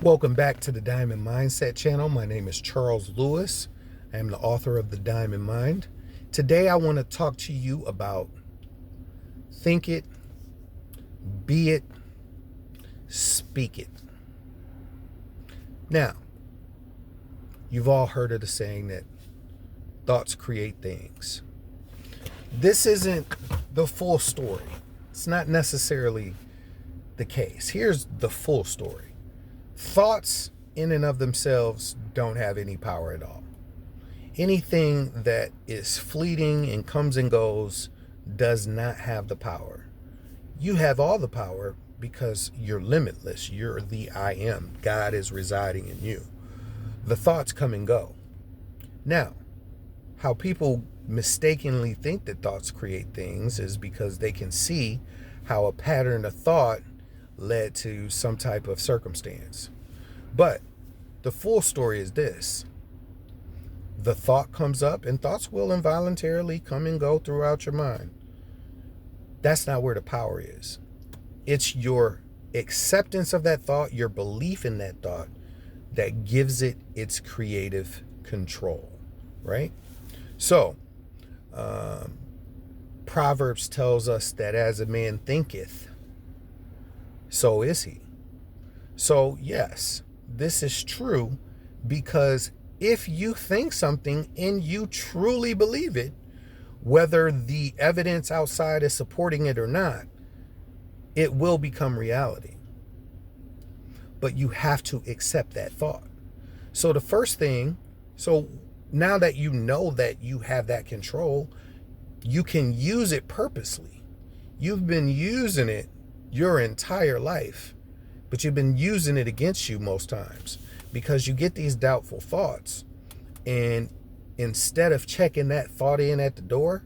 Welcome back to the Diamond Mindset channel. My name is Charles Lewis. I am the author of The Diamond Mind. Today I want to talk to you about think it, be it, speak it. Now, you've all heard of the saying that thoughts create things. This isn't the full story. It's not necessarily the case. Here's the full story. Thoughts in and of themselves don't have any power at all. Anything that is fleeting and comes and goes does not have the power. You have all the power because you're limitless. You're the I am. God is residing in you. The thoughts come and go. Now, how people mistakenly think that thoughts create things is because they can see how a pattern of thought led to some type of circumstance. But the full story is this. The thought comes up, and thoughts will involuntarily come and go throughout your mind. That's not where the power is. It's your acceptance of that thought, your belief in that thought, that gives it its creative control, right? So, Proverbs tells us that as a man thinketh, so is he. So yes, this is true because if you think something and you truly believe it, whether the evidence outside is supporting it or not, it will become reality. But you have to accept that thought. So the first thing, so now that you know that you have that control, you can use it purposely. You've been using it your entire life, but you've been using it against you most times because you get these doubtful thoughts, and instead of checking that thought in at the door,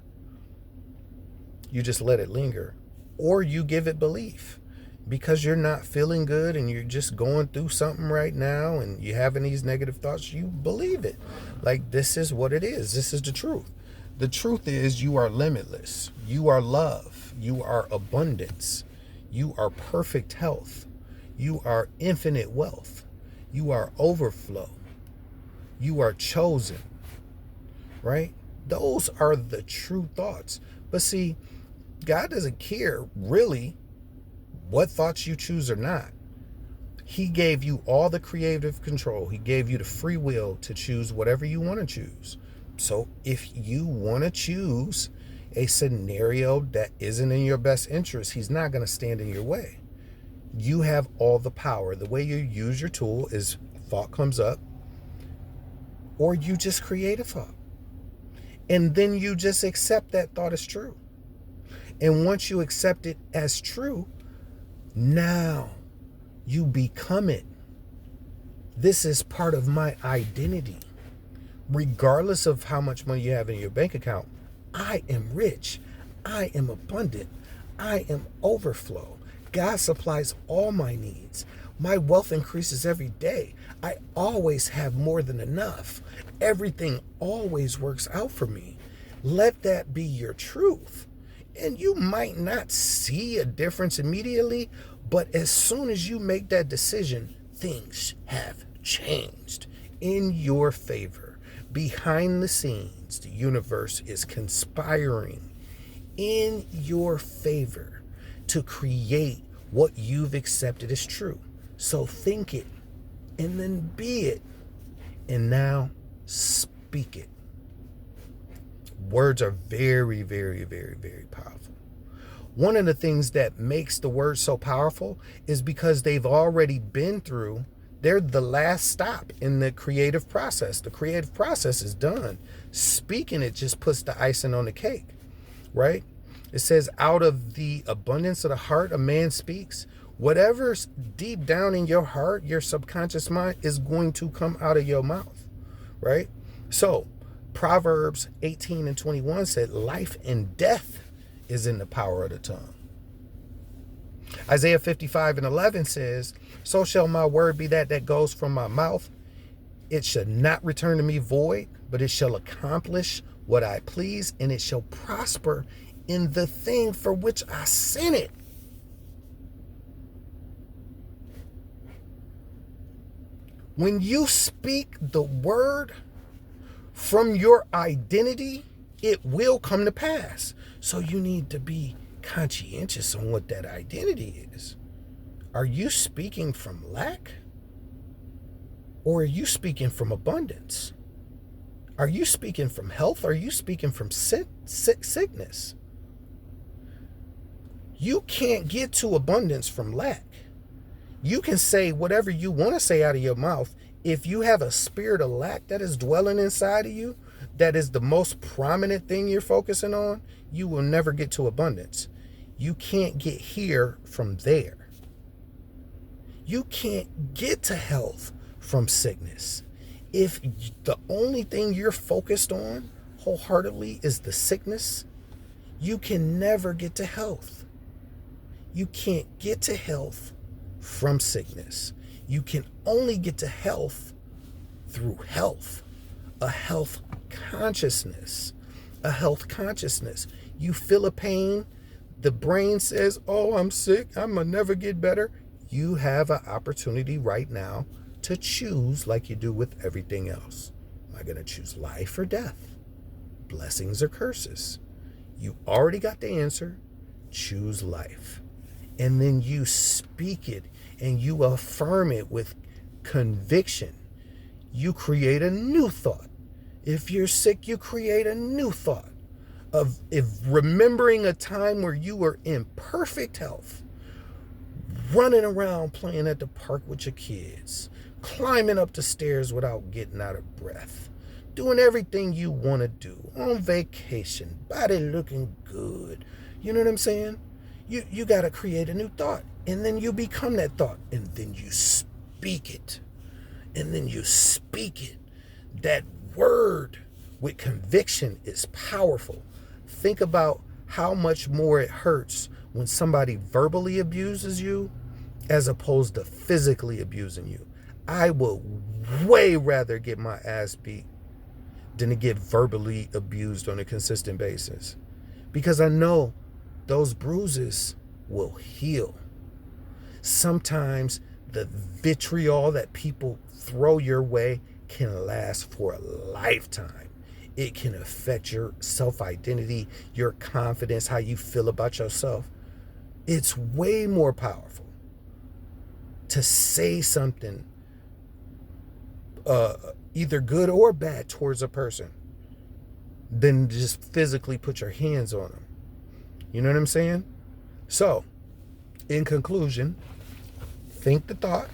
you just let it linger, or you give it belief because you're not feeling good and you're just going through something right now and you're having these negative thoughts. You believe it like this is what it is. This is the truth. The truth is you are limitless. You are love. You are abundance. You are perfect health. You are infinite wealth. You are overflow. You are chosen, right? Those are the true thoughts. But see, God doesn't care really what thoughts you choose or not. He gave you all the creative control. He gave you the free will to choose whatever you want to choose. So if you want to choose a scenario that isn't in your best interest, he's not going to stand in your way. You have all the power. The way you use your tool is a thought comes up, or you just create a thought. And then you just accept that thought as true. And once you accept it as true, now you become it. This is part of my identity. Regardless of how much money you have in your bank account, I am rich. I am abundant. I am overflow. God supplies all my needs. My wealth increases every day. I always have more than enough. Everything always works out for me. Let that be your truth. And you might not see a difference immediately, but as soon as you make that decision, things have changed in your favor. Behind the scenes, the universe is conspiring in your favor to create what you've accepted as true. So think it, and then be it, and now speak it. Words are very, very, very, very powerful. One of the things that makes the words so powerful is because they've already been through. They're the last stop in the creative process. The creative process is done. Speaking it just puts the icing on the cake, right? It says, out of the abundance of the heart, a man speaks. Whatever's deep down in your heart, your subconscious mind, is going to come out of your mouth, right? So Proverbs 18:21 said, life and death is in the power of the tongue. Isaiah 55:11 says, so shall my word be that goes from my mouth. It shall not return to me void, but it shall accomplish what I please, and it shall prosper in the thing for which I sent it. When you speak the word from your identity, it will come to pass. So you need to be conscientious on what that identity is. Are you speaking from lack? Or are you speaking from abundance? Are you speaking from health? Or are you speaking from sickness? You can't get to abundance from lack. You can say whatever you want to say out of your mouth. If you have a spirit of lack that is dwelling inside of you, that is the most prominent thing you're focusing on, you will never get to abundance. You can't get here from there. You can't get to health from sickness. If the only thing you're focused on wholeheartedly is the sickness, you can never get to health. You can't get to health from sickness. You can only get to health through health, a health consciousness, a health consciousness. You feel a pain, the brain says, oh, I'm sick, I'm gonna never get better. You have an opportunity right now to choose like you do with everything else. Am I gonna choose life or death? Blessings or curses? You already got the answer. Choose life. And then you speak it and you affirm it with conviction. You create a new thought. If you're sick, you create a new thought of remembering a time where you were in perfect health, running around playing at the park with your kids, climbing up the stairs without getting out of breath, doing everything you want to do, on vacation, body looking good. You know what I'm saying? You got to create a new thought, and then you become that thought, and then you speak it, and then you speak it. That word with conviction is powerful. Think about how much more it hurts when somebody verbally abuses you as opposed to physically abusing you. I would way rather get my ass beat than to get verbally abused on a consistent basis, because I know those bruises will heal. Sometimes the vitriol that people throw your way can last for a lifetime. It can affect your self-identity, your confidence, how you feel about yourself. It's way more powerful to say something either good or bad towards a person than just physically put your hands on them. You know what I'm saying? So, in conclusion, think the thought,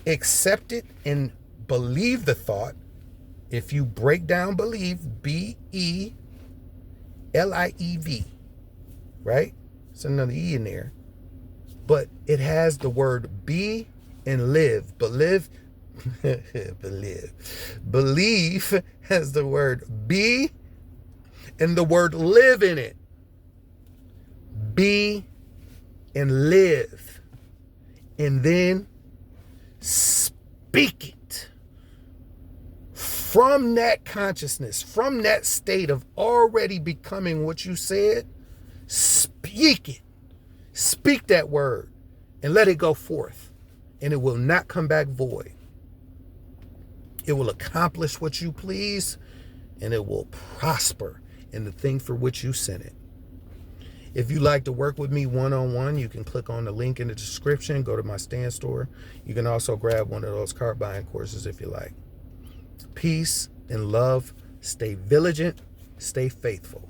accept it, and believe the thought. If you break down believe, B-E-L-I-E-V, right? It's another E in there. But it has the word be and live. Believe has the word be and the word live in it. Be and live. And then speak it. From that consciousness, from that state of already becoming what you said, speak it. Speak that word and let it go forth. And it will not come back void. It will accomplish what you please, and it will prosper in the thing for which you sent it. If you'd like to work with me one-on-one, you can click on the link in the description, go to my stand store. You can also grab one of those card buying courses if you like. Peace and love. Stay vigilant. Stay faithful.